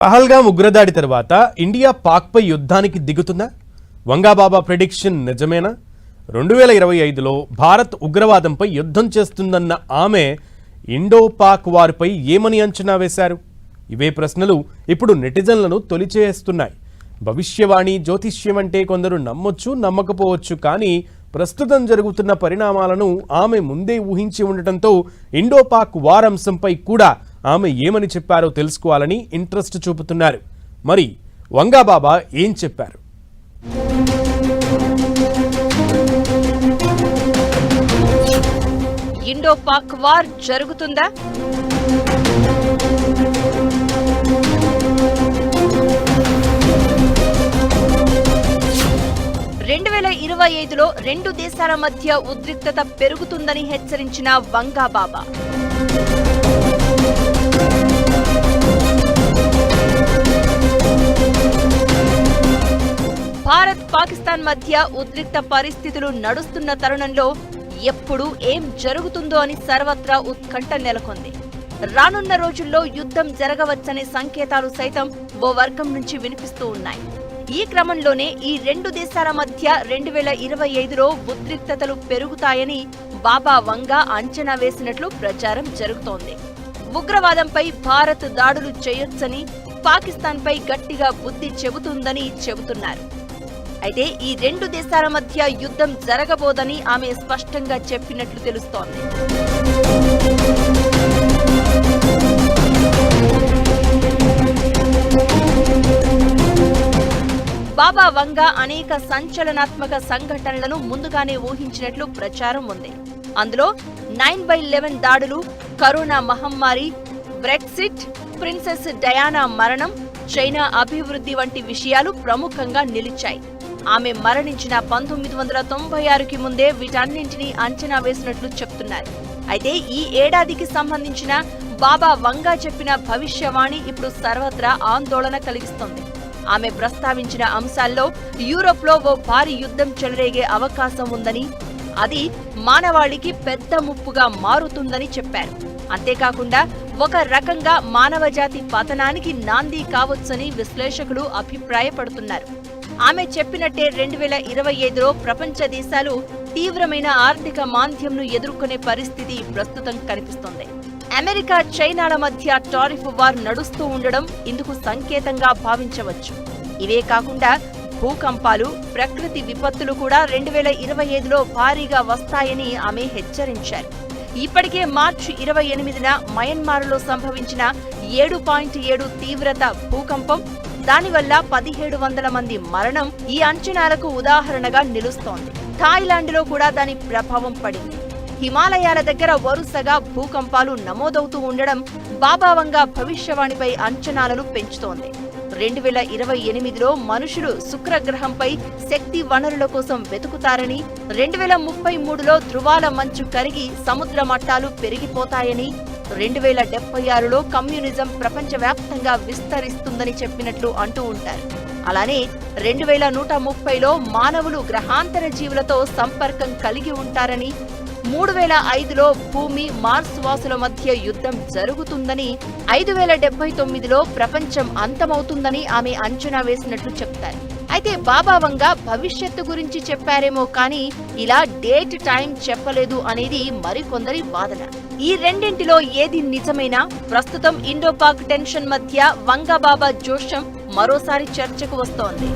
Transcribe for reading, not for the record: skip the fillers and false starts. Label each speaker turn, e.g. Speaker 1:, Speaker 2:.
Speaker 1: పహల్గామ్ ఉగ్రదాడి తర్వాత ఇండియా పాక్పై యుద్ధానికి దిగుతుందా? వంగాబాబా ప్రెడిక్షన్ నిజమేనా? 2025లో భారత్ ఉగ్రవాదంపై యుద్ధం చేస్తుందన్న ఆమె ఇండో పాక్ వారిపై ఏమని అంచనా వేశారు? ఇవే ప్రశ్నలు ఇప్పుడు నెటిజన్లను తొలిచేస్తున్నాయి. భవిష్యవాణి జ్యోతిష్యం అంటే కొందరు నమ్మొచ్చు, నమ్మకపోవచ్చు. కానీ ప్రస్తుతం జరుగుతున్న పరిణామాలను ఆమె ముందే ఊహించి ఉండటంతో ఇండో పాక్ వార్ అంశంపై కూడా ఆమె ఏమని చెప్పారో తెలుసుకోవాలని ఇంట్రెస్ట్ చూపుతున్నారు. మరి వంగాబాబా ఏం చెప్పారు?
Speaker 2: ఇండో పాక్ వార్ జరుగుతుందా? లో రెండు దేశాల మధ్య ఉద్రిక్తత పెరుగుతుందని హెచ్చరించిన వంగాబాబా భారత్ పాకిస్తాన్ మధ్య ఉద్రిక్త పరిస్థితులు నడుస్తున్న తరుణంలో ఎప్పుడు ఏం జరుగుతుందో అని సర్వత్రా ఉత్కంఠ నెలకొంది. రానున్న రోజుల్లో యుద్ధం జరగవచ్చనే సంకేతాలు సైతం ఓ వర్గం నుంచి వినిపిస్తూ ఉన్నాయి. ఈ క్రమంలోనే ఈ రెండు దేశాల మధ్య 2025లో ఉద్రిక్తతలు పెరుగుతాయని బాబా వంగా అంచనా వేసినట్లు ప్రచారం జరుగుతోంది. ఉగ్రవాదంపై భారత్ దాడులు చేయొచ్చని, పాకిస్తాన్పై గట్టిగా బుద్ధి చెబుతుందని చెబుతున్నారు. అయితే ఈ రెండు దేశాల మధ్య యుద్ధం జరగబోదని ఆమె స్పష్టంగా చెప్పినట్లు తెలుస్తోంది. బాబా వంగా అనేక సంచలనాత్మక సంఘటనలను ముందుగానే ఊహించినట్లు ప్రచారం ఉంది. అందులో 9/11 దాడులు, కరోనా మహమ్మారి, బ్రెక్సిట్, ప్రిన్సెస్ డయానా మరణం, చైనా అభివృద్ధి వంటి విషయాలు ప్రముఖంగా నిలిచాయి. ఆమె మరణించిన 1996కి ముందే వీటన్నింటినీ అంచనా వేసినట్లు చెప్తున్నారు. అయితే ఈ ఏడాదికి సంబంధించిన బాబా వంగా చెప్పిన భవిష్యవాణి ఇప్పుడు సర్వత్రా ఆందోళన కలిగిస్తోంది. ఆమె ప్రస్తావించిన అంశాల్లో యూరోప్లో ఓ భారీ యుద్ధం చెలరేగే అవకాశం ఉందని, అది మానవాళికి పెద్ద ముప్పుగా మారుతుందని చెప్పారు. అంతేకాకుండా ఒక రకంగా మానవజాతి పతనానికి నాంది కావచ్చని విశ్లేషకులు అభిప్రాయపడుతున్నారు. ఆమె చెప్పినట్టే 2025లో ప్రపంచ దేశాలు తీవ్రమైన ఆర్థిక మాంద్యంను ఎదుర్కొనే పరిస్థితి ప్రస్తుతం కనిపిస్తోంది. అమెరికా, చైనాల మధ్య టారిఫ్ వార్ నడుస్తూ ఉండడం ఇందుకు సంకేతంగా భావించవచ్చు. ఇవే కాకుండా భూకంపాలు, ప్రకృతి విపత్తులు కూడా 2025లో భారీగా వస్తాయని ఆమె హెచ్చరించారు. ఇప్పటికే మార్చి 28న మయన్మార్లో సంభవించిన 7.7 తీవ్రత భూకంపం, దానివల్ల 1700 మంది మరణం ఈ అంచనాలకు ఉదాహరణగా నిలుస్తోంది. థాయిలాండ్లో కూడా దాని ప్రభావం పడింది. హిమాలయాల దగ్గర వరుసగా భూకంపాలు నమోదవుతూ ఉండడం బాబా వంగా భవిష్యవాణిపై అంచనాలను పెంచుతోంది. 2028లో మనుషులు శుక్రగ్రహంపై శక్తి వనరుల కోసం వెతుకుతారని, 2033లో ధృవాల మంచు కరిగి సముద్ర మట్టాలు పెరిగిపోతాయని, 2076లో కమ్యూనిజం ప్రపంచవ్యాప్తంగా విస్తరిస్తుందని చెప్పినట్లు అంటూ ఉంటారు. అలానే 2130లో మానవులు గ్రహాంతర జీవులతో సంపర్కం కలిగి ఉంటారని, 3005లో భూమి, మార్స్ వాసుల మధ్య యుద్ధం జరుగుతుందని, 5079లో ప్రపంచం అంతమవుతుందని ఆమె అంచనా వేసినట్లు చెప్తారు. అయితే బాబా వంగా భవిష్యత్తు గురించి చెప్పారేమో కానీ ఇలా డేట్ టైం చెప్పలేదు అనేది మరికొందరి వాదన. ఈ రెండింటిలో ఏది నిజమైనా ప్రస్తుతం ఇండో పాక్ టెన్షన్ మధ్య వంగా బాబా జోష్యం మరోసారి చర్చకు వస్తోంది.